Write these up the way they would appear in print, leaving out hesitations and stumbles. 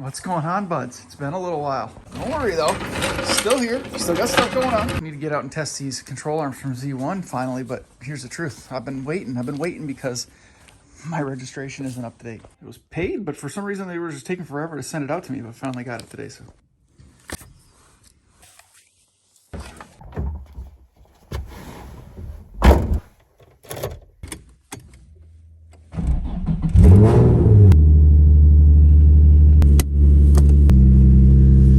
What's going on, buds? It's been a little while. Don't worry though, still here, still got stuff going on. I need to get out and test these control arms from Z1 finally, but here's the truth. I've been waiting because my registration isn't up to date. It was paid, but for some reason they were just taking forever to send it out to me, but finally got it today, so.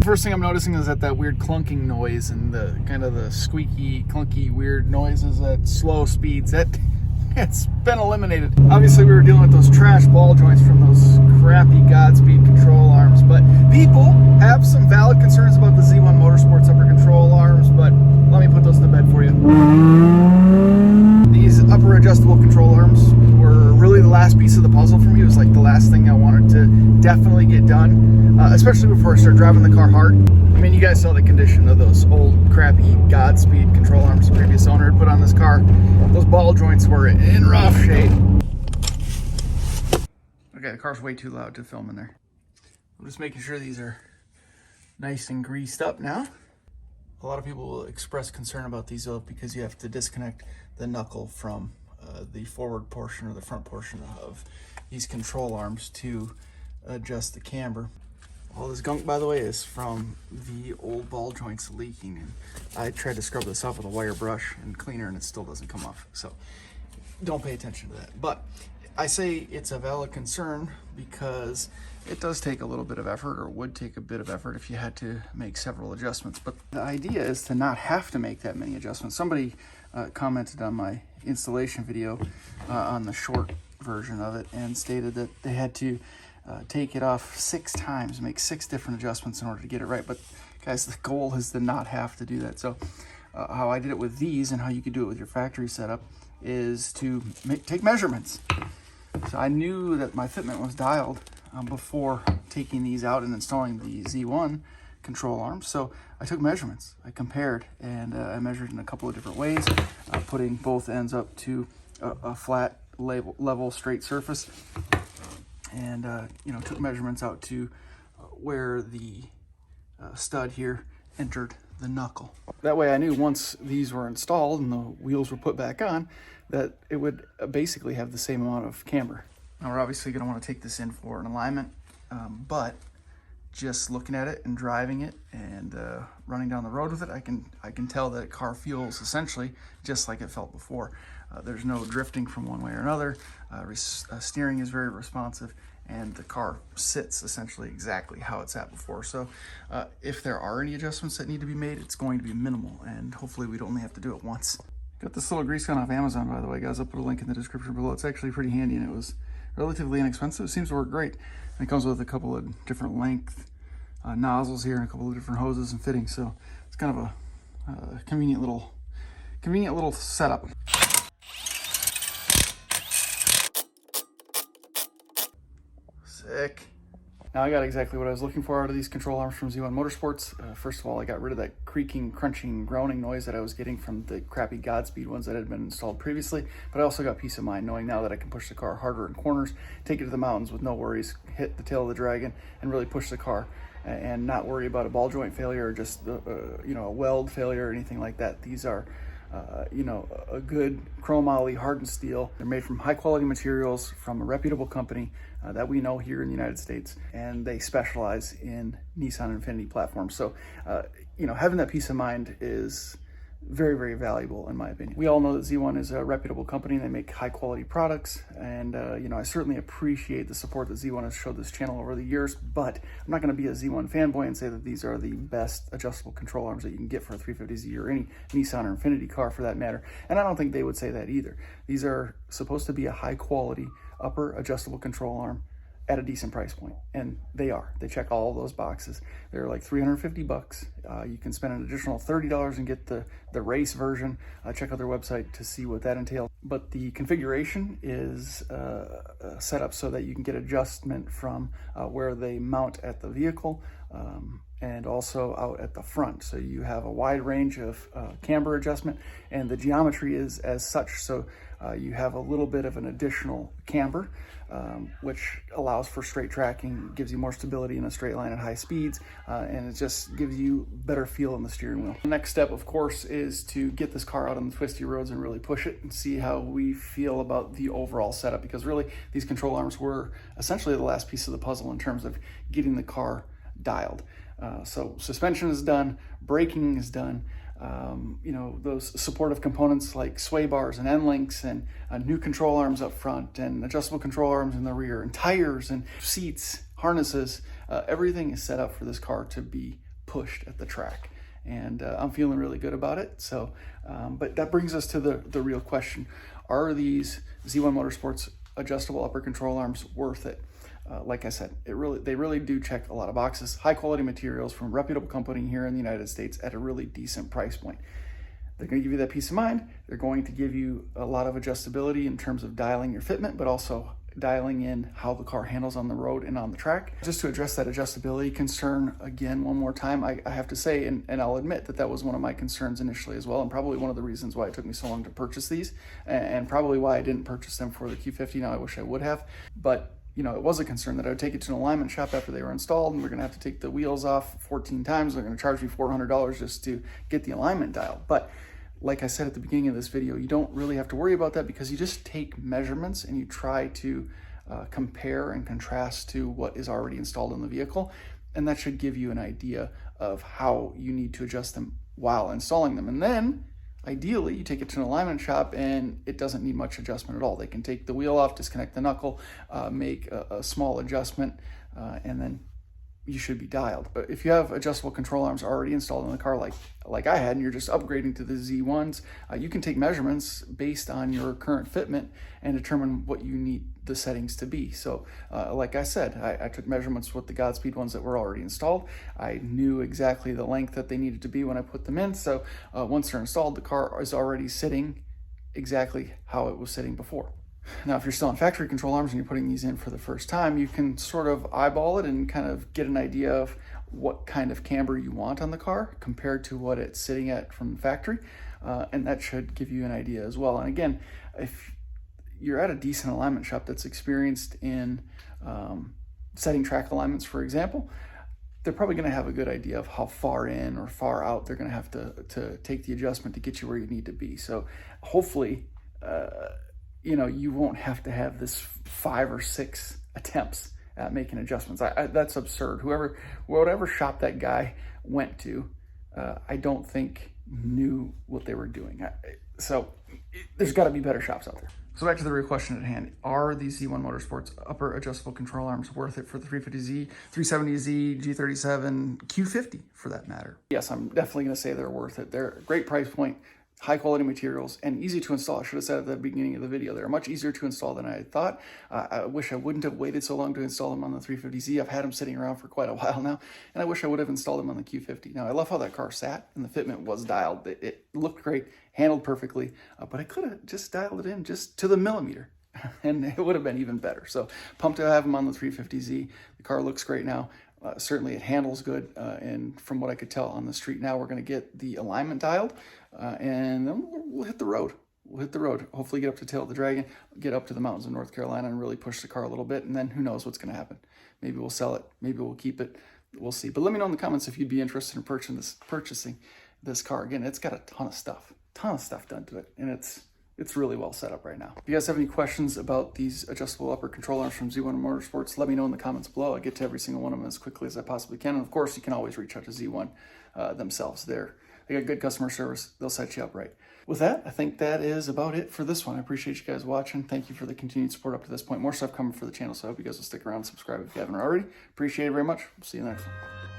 First thing I'm noticing is that weird clunking noise and the kind of the squeaky, clunky, weird noises at slow speeds. It's been eliminated. Obviously, we were dealing with those trash ball joints from those crappy Godspeed control arms, but people have some valid concerns about the Z1 Motorsports upper control arms, but let me put those to bed for you. These upper adjustable control arms were really the last piece of the puzzle for me. It was like the last thing I wanted to definitely get done, especially before I start driving the car hard. I mean, you guys saw the condition of those old crappy Godspeed control arms the previous owner had put on this car. Those ball joints were in rough shape. Okay, the car's way too loud to film in there. I'm just making sure these are nice and greased up now. A lot of people will express concern about these though, because you have to disconnect the knuckle from the forward portion or the front portion of these control arms to adjust the camber. All this gunk, by the way, is from the old ball joints leaking, and I tried to scrub this off with a wire brush and cleaner and it still doesn't come off, so don't pay attention to that. But I say it's a valid concern because it does take a little bit of effort, or would take a bit of effort if you had to make several adjustments. But the idea is to not have to make that many adjustments. Somebody commented on my installation video on the short version of it and stated that they had to take it off 6 times, make 6 different adjustments in order to get it right. But guys, the goal is to not have to do that. So how I did it with these and how you could do it with your factory setup is to take measurements. So I knew that my fitment was dialed before taking these out and installing the Z1 control arms. So I took measurements, I compared, and I measured in a couple of different ways, putting both ends up to a flat, level, straight surface, and took measurements out to where the stud here entered the knuckle. That way I knew once these were installed and the wheels were put back on that it would basically have the same amount of camber. Now we're obviously going to want to take this in for an alignment, but just looking at it and driving it and running down the road with it, I can tell that car feels essentially just like it felt before. There's no drifting from one way or another. Steering is very responsive, and the car sits essentially exactly how it's at before. So if there are any adjustments that need to be made, it's going to be minimal, and hopefully we'd only have to do it once. Got this little grease gun off Amazon, by the way, guys. I'll put a link in the description below. It's actually pretty handy, and it was relatively inexpensive. It seems to work great. And it comes with a couple of different length nozzles here and a couple of different hoses and fittings. So it's kind of a convenient little setup. Sick. Now I got exactly what I was looking for out of these control arms from Z1 Motorsports. First of all, I got rid of that creaking, crunching, groaning noise that I was getting from the crappy Godspeed ones that had been installed previously. But I also got peace of mind knowing now that I can push the car harder in corners, take it to the mountains with no worries, hit the tail of the dragon, and really push the car and not worry about a ball joint failure or just a weld failure or anything like that. These are a good chromoly hardened steel. They're made from high quality materials from a reputable company that we know here in the United States, and they specialize in Nissan Infiniti platforms. So, having that peace of mind is very, very valuable in my opinion. We all know that Z1 is a reputable company. They make high quality products, and I certainly appreciate the support that Z1 has showed this channel over the years, but I'm not going to be a Z1 fanboy and say that these are the best adjustable control arms that you can get for a 350Z or any Nissan or Infiniti car for that matter, and I don't think they would say that either. These are supposed to be a high quality upper adjustable control arm at a decent price point, and they are. They check all of those boxes. They're like $350. You can spend an additional $30 and get the race version. Check out their website to see what that entails. But the configuration is set up so that you can get adjustment from where they mount at the vehicle and also out at the front. So you have a wide range of camber adjustment, and the geometry is as such. So you have a little bit of an additional camber, which allows for straight tracking, gives you more stability in a straight line at high speeds, and it just gives you better feel in the steering wheel. The next step, of course, is to get this car out on the twisty roads and really push it and see how we feel about the overall setup, because really these control arms were essentially the last piece of the puzzle in terms of getting the car dialed. So suspension is done, braking is done, you know, those supportive components like sway bars and end links, and new control arms up front, and adjustable control arms in the rear, and tires and seats, harnesses, everything is set up for this car to be pushed at the track. And I'm feeling really good about it. So, but that brings us to the real question. Are these Z1 Motorsports adjustable upper control arms worth it? Like I said, they really do check a lot of boxes. High quality materials from a reputable company here in the United States at a really decent price point. They're going to give you that peace of mind. They're going to give you a lot of adjustability in terms of dialing your fitment, but also dialing in how the car handles on the road and on the track. Just to address that adjustability concern again one more time, I have to say, and I'll admit that was one of my concerns initially as well, and probably one of the reasons why it took me so long to purchase these, and probably why I didn't purchase them for the Q50. Now I wish I would have, but you know, it was a concern that I would take it to an alignment shop after they were installed, and we're going to have to take the wheels off 14 times. They're going to charge me $400 just to get the alignment dialed. But like I said at the beginning of this video, you don't really have to worry about that, because you just take measurements and you try to compare and contrast to what is already installed in the vehicle. And that should give you an idea of how you need to adjust them while installing them. And then ideally, you take it to an alignment shop and it doesn't need much adjustment at all. They can take the wheel off, disconnect the knuckle, make a small adjustment, and then you should be dialed. But if you have adjustable control arms already installed in the car like I had, and you're just upgrading to the Z1s, you can take measurements based on your current fitment and determine what you need the settings to be. So like I said, I took measurements with the Godspeed ones that were already installed. I knew exactly the length that they needed to be when I put them in. So once they're installed, the car is already sitting exactly how it was sitting before. Now, if you're still on factory control arms and you're putting these in for the first time, you can sort of eyeball it and kind of get an idea of what kind of camber you want on the car compared to what it's sitting at from the factory. And that should give you an idea as well. And again, if you're at a decent alignment shop that's experienced in setting track alignments, for example, they're probably going to have a good idea of how far in or far out they're going to have to take the adjustment to get you where you need to be. So hopefully, you know, you won't have to have this 5 or 6 attempts at making adjustments. That's absurd. Whatever shop that guy went to, I don't think knew what they were doing. So there's got to be better shops out there. So back to the real question at hand. Are these Z1 Motorsports upper adjustable control arms worth it for the 350Z, 370Z, G37, Q50 for that matter? Yes, I'm definitely going to say they're worth it. They're a great price point, high quality materials, and easy to install. I should have said at the beginning of the video, they're much easier to install than I had thought. I wish I wouldn't have waited so long to install them on the 350Z. I've had them sitting around for quite a while now, and I wish I would have installed them on the Q50. Now, I love how that car sat, and the fitment was dialed. It looked great, handled perfectly, but I could have just dialed it in just to the millimeter, and it would have been even better. So pumped to have them on the 350Z. The car looks great now. Certainly it handles good, and from what I could tell on the street now, we're going to get the alignment dialed, and then we'll hit the road. We'll hit the road, hopefully get up to Tail of the Dragon, get up to the mountains of North Carolina and really push the car a little bit, and then who knows what's going to happen. Maybe we'll sell it, maybe we'll keep it, we'll see. But let me know in the comments if you'd be interested in purchasing this car. Again, it's got a ton of stuff done to it, and it's really well set up right now. If you guys have any questions about these adjustable upper control arms from Z1 Motorsports, let me know in the comments below. I get to every single one of them as quickly as I possibly can. And of course, you can always reach out to Z1 themselves. They got good customer service. They'll set you up right. With that, I think that is about it for this one. I appreciate you guys watching. Thank you for the continued support up to this point. More stuff coming for the channel, so I hope you guys will stick around and subscribe if you haven't already. Appreciate it very much. We'll see you next one.